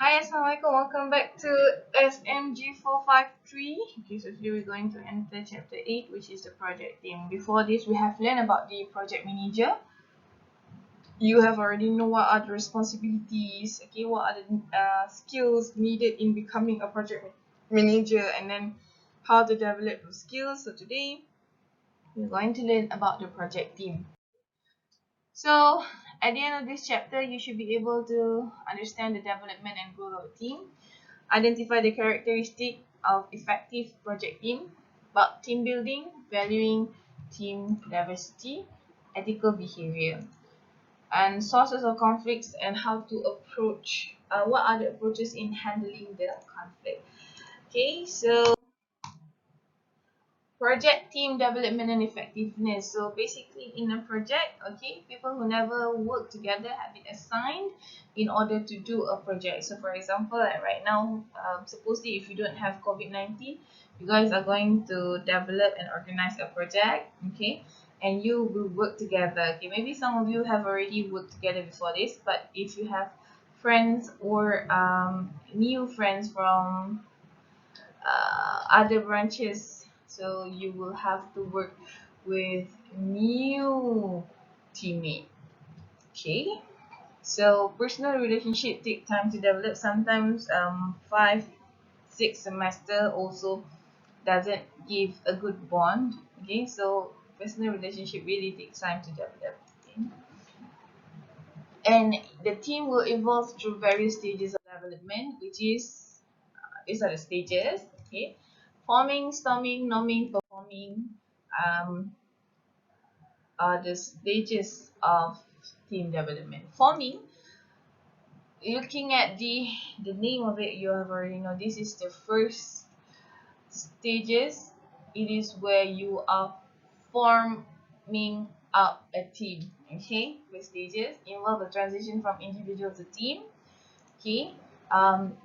Hi, Assalamualaikum. Welcome back to SMG 453. Okay, so today we're going to enter chapter 8, which is the project team. Before this, we have learned about the project manager. You have already know what are the responsibilities, okay, what are the skills needed in becoming a project manager, and then how to develop those skills. So today, we're going to learn about the project team. So at the end of this chapter, you should be able to understand the development and growth of a team, identify the characteristic of effective project team, about team building, valuing team diversity, ethical behavior, and sources of conflicts and how to approach, what are the approaches in handling the conflict. Okay, so project team development and effectiveness. So basically in a project, okay, people who never work together have been assigned in order to do a project. So for example, like right now, supposedly if you don't have COVID-19, you guys are going to develop and organize a project, okay, and you will work together. Okay, maybe some of you have already worked together before this, but if you have friends or new friends from other branches, so you will have to work with new teammate. Okay, so personal relationship take time to develop. Sometimes 5 6 semester also doesn't give a good bond. Okay, so personal relationship really takes time to develop. Okay? And the team will evolve through various stages of development, which is these are the stages. Okay, forming, storming, norming, performing, um, are the stages of team development. Forming, looking at the name of it, you have already know this is the first stages. It is where you are forming up a team. Okay, the stages involve a transition from individual to team. Okay,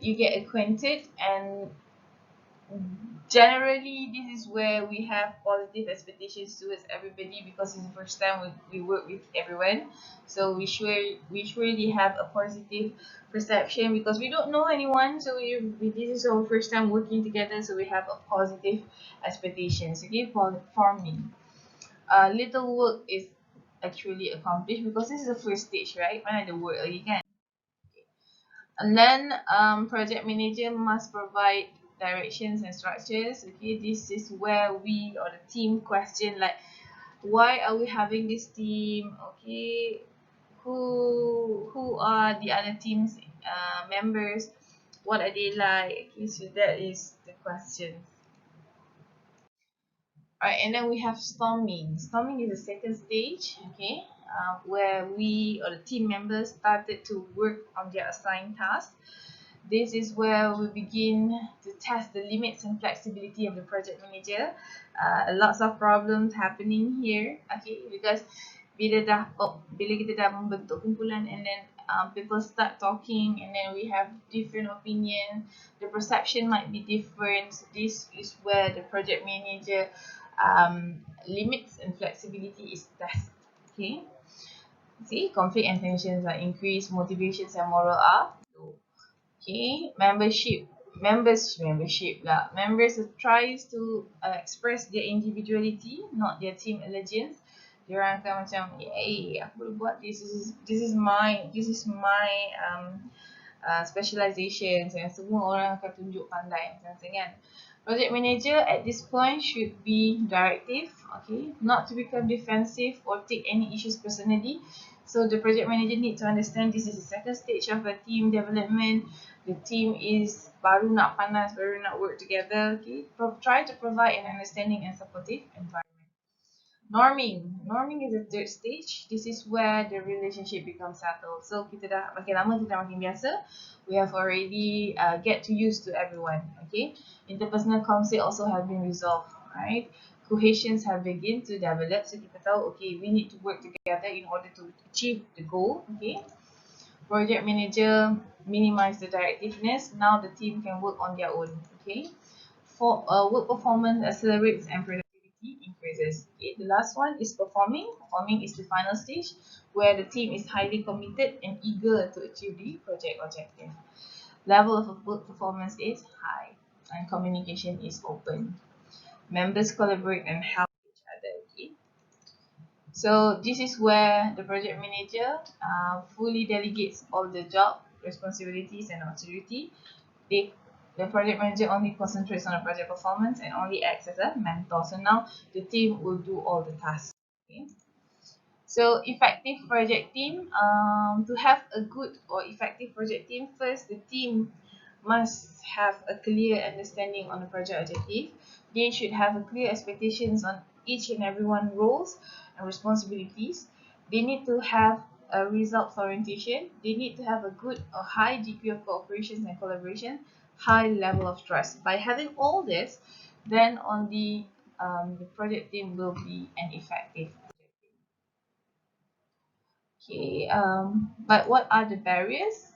you get acquainted, and generally this is where we have positive expectations towards everybody because it's the first time we work with everyone, so we surely have a positive perception because we don't know anyone, so this is our first time working together, so we have a positive expectations. Okay, for forming, little work is actually accomplished because this is the first stage, right? Mana ada work lagi kan. And then project manager must provide directions and structures. Okay, this is where we or the team question like, why are we having this team? Okay, who are the other teams members? What are they like? Okay, so that is the question. Alright, and then we have storming. Storming is the second stage, okay, where we or the team members started to work on their assigned task. This is where we begin to test the limits and flexibility of the project manager. Lots of problems happening here, okay, because bila kita dah membentuk kumpulan, and then people start talking, and then we have different opinion, the perception might be different. So this is where the project manager limits and flexibility is tested. Okay, see, conflict and tensions are increased, motivations and moral are low. Okay, membership lah. Members tries to express their individuality, not their team allegiance. Diorang akan macam, aku boleh buat this is my specializations, and semua orang akan tunjuk pandai macam kan. Project manager at this point should be directive, okay, not to become defensive or take any issues personally. So the project manager need to understand this is the second stage of a team development. The team is baru nak panas, baru nak work together. Okay, try to provide an understanding and supportive environment. Norming is the third stage. This is where the relationship becomes settled. So kita dah makin lama, kita dah makin biasa. We have already get to used to everyone. Okay, interpersonal conflict also have been resolved. Right, cohesions have begun to develop. So kita tahu, okay, we need to work together in order to achieve the goal. Okay, project manager minimize the directiveness. Now the team can work on their own. Okay, for work performance accelerates and productivity increases. Okay, the last one is performing. Performing is the final stage where the team is highly committed and eager to achieve the project objective. Level of work performance is high, and communication is open. Members collaborate and help each other. Okay? So this is where the project manager fully delegates all the job, responsibilities, and authority. They, the project manager only concentrates on the project performance and only acts as a mentor. So now the team will do all the tasks. Okay? So effective project team, to have a good or effective project team, first the team must have a clear understanding on the project objective. They should have a clear expectations on each and everyone's roles and responsibilities. They need to have a results orientation. They need to have a good or high degree of cooperation and collaboration, high level of trust. By having all this, then on the project team will be an effective. Okay, but what are the barriers?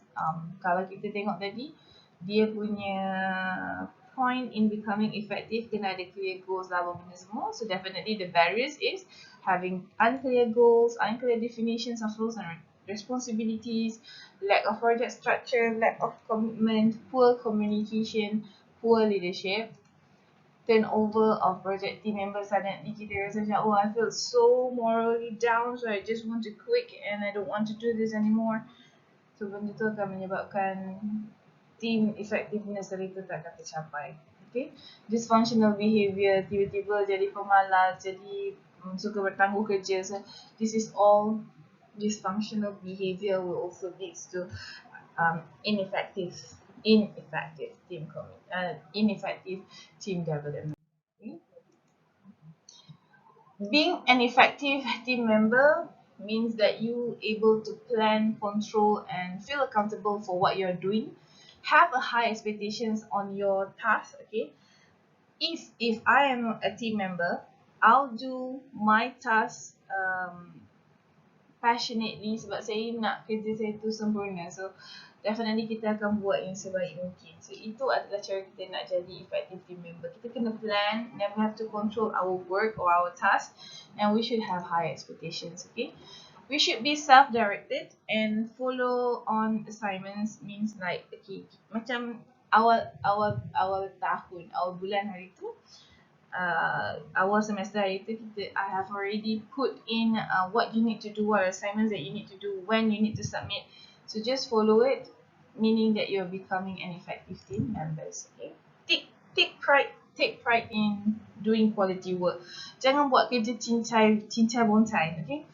Kalau kita tengok tadi, dia punya point in becoming effective kena ada clear goals lah benda semua. So definitely the barriers is having unclear goals, unclear definitions of roles and responsibilities, lack of project structure, lack of commitment, poor communication, poor leadership, turnover of project team members. Suddenly kita rasa macam, oh, I feel so morally down, so I just want to quit and I don't want to do this anymore. So benda tu akan menyebabkan team effectiveness itu tak akan tercapai. Okay, dysfunctional behavior, tiba-tiba jadi pemalas, jadi suka bertangguh kerja. So this is all dysfunctional behavior will also leads to ineffective ineffective team development. Okay? Being an effective team member means that you able to plan, control, and feel accountable for what you're doing. Have a high expectations on your task. Okay, if I am a team member, I'll do my task passionately sebab saya nak kerja saya tu sempurna. So definitely kita akan buat yang sebaik mungkin. So itu adalah cara kita nak jadi effective team member. Kita kena plan, never have to control our work or our task, and we should have high expectations. Okay, we should be self-directed and follow on assignments. Means like, okay, macam awal tahun, awal bulan hari tu, awal semester hari tu I have already put in what you need to do, what assignments that you need to do, when you need to submit. So just follow it, meaning that you're becoming an effective team members. Okay, take pride in doing quality work. Jangan buat kerja cincai boncai. Okay,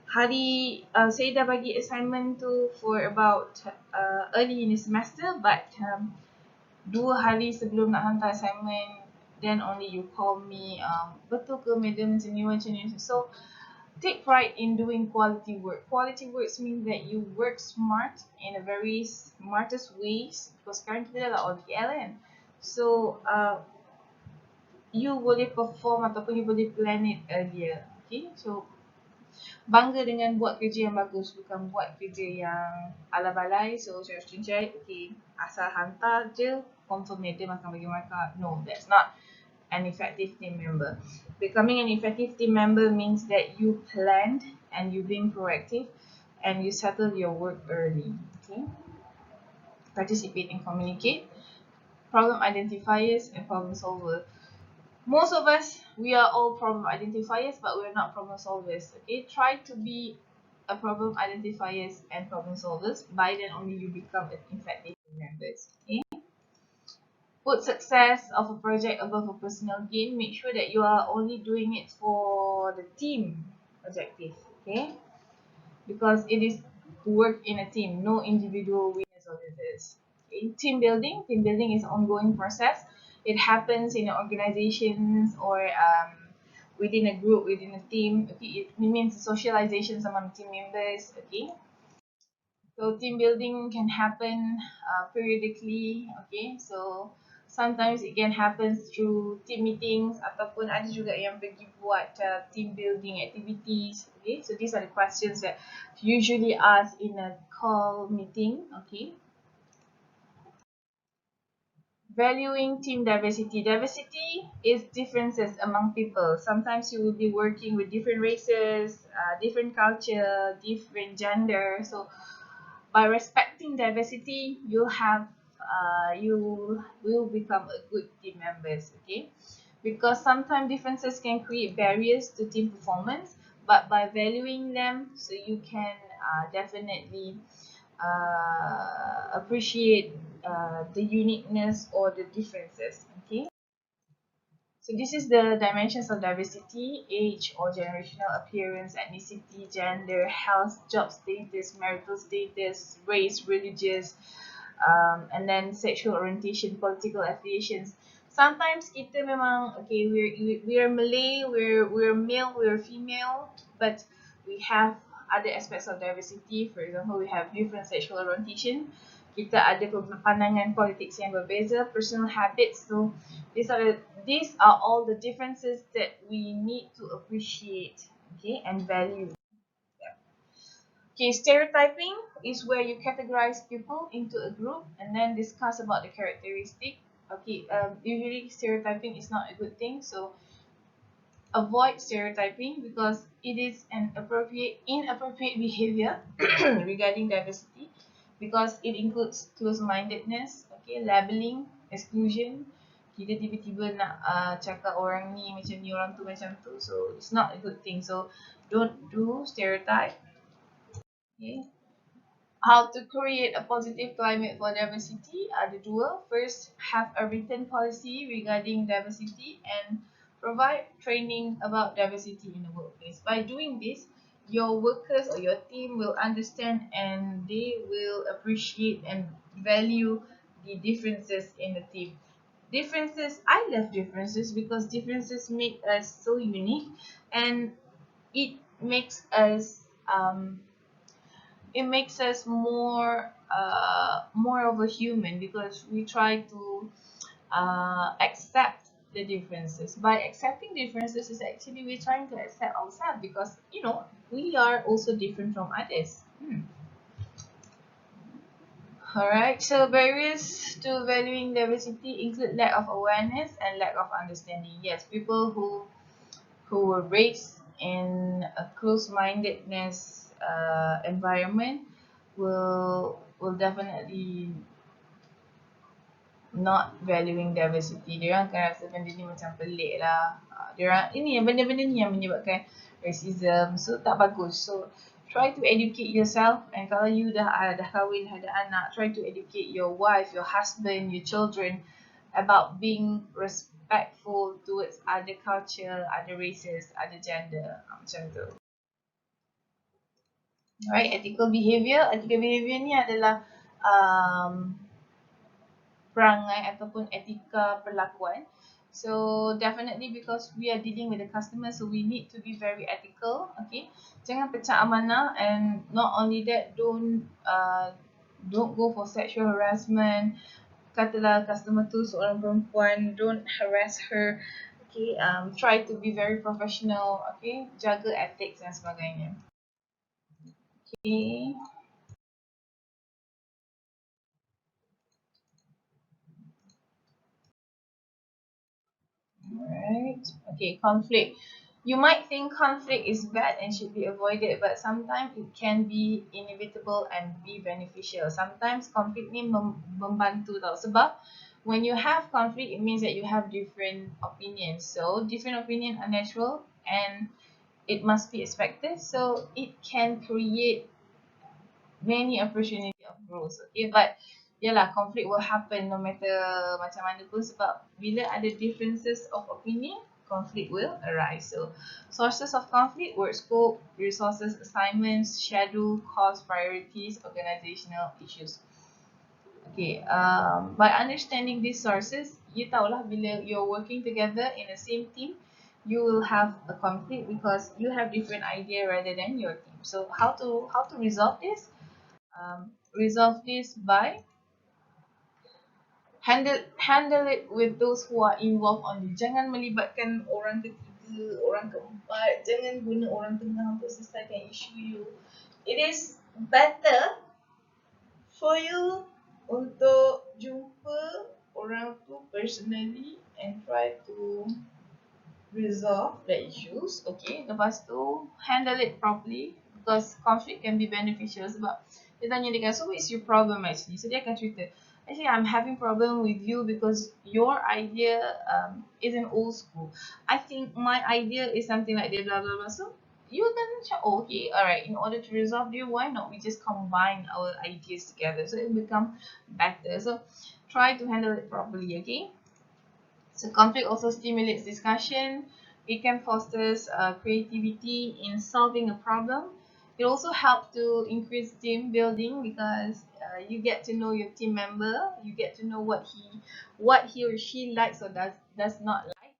hari saya dah bagi assignment tu for about early in the semester, but 2 hari sebelum nak hantar assignment, then only you call me, betul ke madam macam ni. So take pride in doing quality work. Quality works means that you work smart in a very smartest ways, because sekarang kita dah ODL kan. So you boleh perform ataupun you boleh plan it earlier. Okay, so bangga dengan buat kerja yang bagus, bukan buat kerja yang ala balai. So saya cincai, okay, asal hantar je, confirm madam akan bagi markah. No, that's not an effective team member. Becoming an effective team member means that you planned and you being proactive and you settle your work early. Okay, participate and communicate, problem identifiers and problem solver. Most of us, we are all problem identifiers, but we're not problem solvers. Okay, try to be a problem identifiers and problem solvers. By then only you become an effective team members. Okay, put success of a project above a personal gain. Make sure that you are only doing it for the team objective. Okay, because it is work in a team, no individual winners or losers. Okay? Team building is an ongoing process. It happens in organizations or within a group, within a team. Okay, it means socialization among team members. Okay, so team building can happen periodically. Okay, so sometimes it can happen through team meetings ataupun ada juga yang pergi buat team building activities. Okay, so these are the questions that usually asked in a call meeting. Okay, valuing team diversity. Diversity is differences among people. Sometimes you will be working with different races, different culture, different gender. So by respecting diversity, you'll have you will become a good team members. Okay, because sometimes differences can create barriers to team performance, but by valuing them, so you can definitely appreciate the uniqueness or the differences. Okay, so this is the dimensions of diversity: age or generational appearance, ethnicity, gender, health, job status, marital status, race, religious, and then sexual orientation, political affiliations. Sometimes kita memang okay, we're Malay, we're male, we're female, but we have other aspects of diversity. For example, we have different sexual orientation. Kita ada pandangan politik yang berbeza, personal habits. So these are all the differences that we need to appreciate, okay, and value. Okay, stereotyping is where you categorize people into a group and then discuss about the characteristic. Okay, usually stereotyping is not a good thing, so avoid stereotyping because it is an inappropriate behavior regarding diversity, because it includes close-mindedness, okay, labeling, exclusion. Kita tiba-tiba nak cakap orang ni macam ni, orang tu macam tu, so it's not a good thing. So don't do stereotype. Okay. How to create a positive climate for diversity ada dua. First, have a written policy regarding diversity and provide training about diversity in the workplace. By doing this, your workers or your team will understand and they will appreciate and value the differences in the team. Differences, I love differences because differences make us so unique, and it makes us more of a human, because we try to accept the differences. By accepting differences is actually we're trying to accept ourselves, because we are also different from others. Alright, so barriers to valuing diversity include lack of awareness and lack of understanding. Yes, people who were raised in a close-mindedness environment will definitely not valuing diversity. Dia orang akan rasa benda ni macam pelik lah. Dia orang ini benda-benda ni yang menyebabkan racism. So tak bagus. So try to educate yourself, and kalau you dah kahwin, ada anak, try to educate your wife, your husband, your children about being respectful towards other culture, other races, other gender, macam tu. Alright, ethical behavior. Ethical behavior ni adalah perangai ataupun etika perlakuan. So definitely because we are dealing with the customer, so we need to be very ethical. Okay, jangan pecah amanah, and not only that, don't go for sexual harassment. Katalah customer tu seorang perempuan, don't harass her. Okay, try to be very professional. Okay, jaga ethics dan sebagainya. Okay. Alright. Okay, conflict. You might think conflict is bad and should be avoided, but sometimes it can be inevitable and be beneficial. Sometimes conflict ni membantu tau. Sebab when you have conflict, it means that you have different opinions. So different opinions are natural and it must be expected. So it can create many opportunity of growth. Okay, but yalah, conflict will happen no matter macam mana pun, sebab bila ada differences of opinion, conflict will arise. So sources of conflict: work scope, resources, assignments, schedule, cost, priorities, organizational issues. Okay, by understanding these sources, you tahulah bila you're working together in the same team, you will have a conflict because you have different idea rather than your team. So how to resolve this? Resolve this by handle it with those who are involved only. Jangan melibatkan orang ketiga, orang keempat. Jangan guna orang tengah untuk selesaikan isu you. It is better for you untuk jumpa orang tu personally and try to resolve the issues. Okay, lepas tu handle it properly, because conflict can be beneficial sebab Dia tanya dia kan, so what is your problem actually? So dia akan cerita, actually I'm having problem with you because your idea isn't old school. I think my idea is something like this, blah blah blah. So you can check, oh, okay, alright, in order to resolve this, why not we just combine our ideas together so it will become better. So try to handle it properly, okay? So conflict also stimulates discussion. It can foster creativity in solving a problem. It also helps to increase team building because you get to know your team member. You get to know what he or she likes or does not like.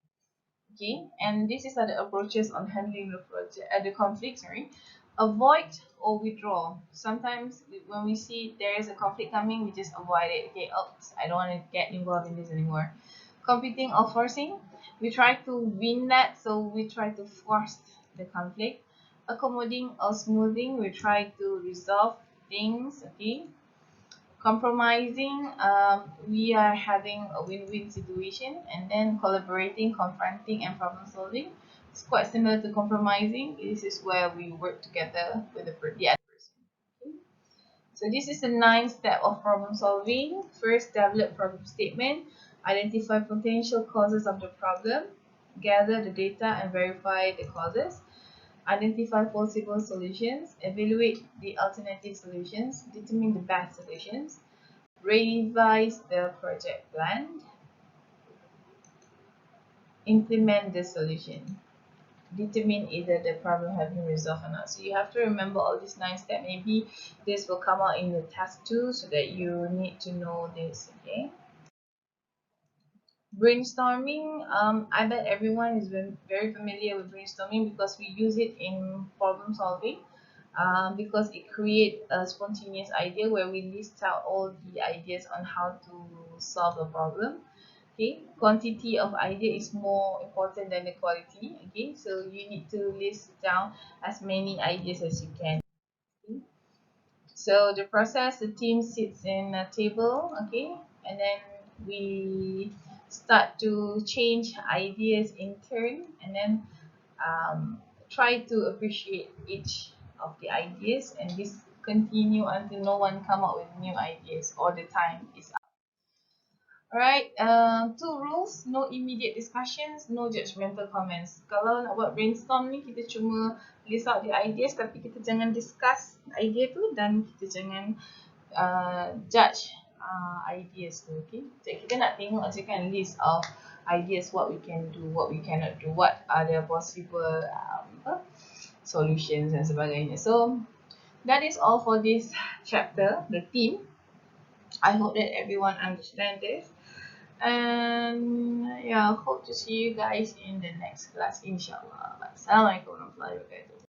Okay, and this is the approaches on handling the project, the conflict. Sorry, avoid or withdraw. Sometimes when we see there is a conflict coming, we just avoid it. Okay, oops, I don't want to get involved in this anymore. Competing or forcing, we try to win that, so we try to force the conflict. Accommodating or smoothing, we try to resolve things. Okay, compromising, we are having a win-win situation. And then collaborating, confronting, and problem solving, it's quite similar to compromising. This is where we work together with the other person. Okay? So this is the 9th step of problem solving. First, develop problem statement, identify potential causes of the problem, gather the data and verify the causes, identify possible solutions, evaluate the alternative solutions, determine the best solutions, revise the project plan, implement the solution, determine either the problem has been resolved or not. So you have to remember all these 9 steps. Maybe this will come out in the task 2 so that you need to know this, okay? Brainstorming, I bet everyone is very familiar with brainstorming because we use it in problem solving. Because it creates a spontaneous idea where we list out all the ideas on how to solve a problem. Okay, quantity of idea is more important than the quality. Okay, so you need to list down as many ideas as you can. Okay? So the process, the team sits in a table, okay, and then we start to change ideas in turn, and then try to appreciate each of the ideas, and this continue until no one come up with new ideas or the time is up. Alright, 2 rules, no immediate discussions, no judgmental comments. Kalau nak buat brainstorm ni, kita cuma list out the ideas, tapi kita jangan discuss idea tu dan kita jangan judge ideas tu, okay? Jadi kita nak tengok je kan list of ideas, what we can do, what we cannot do, what are the possible solutions dan sebagainya. So that is all for this chapter, the theme. I hope that everyone understand this. And yeah, hope to see you guys in the next class, inshallah. Assalamualaikum warahmatullahi wabarakatuh.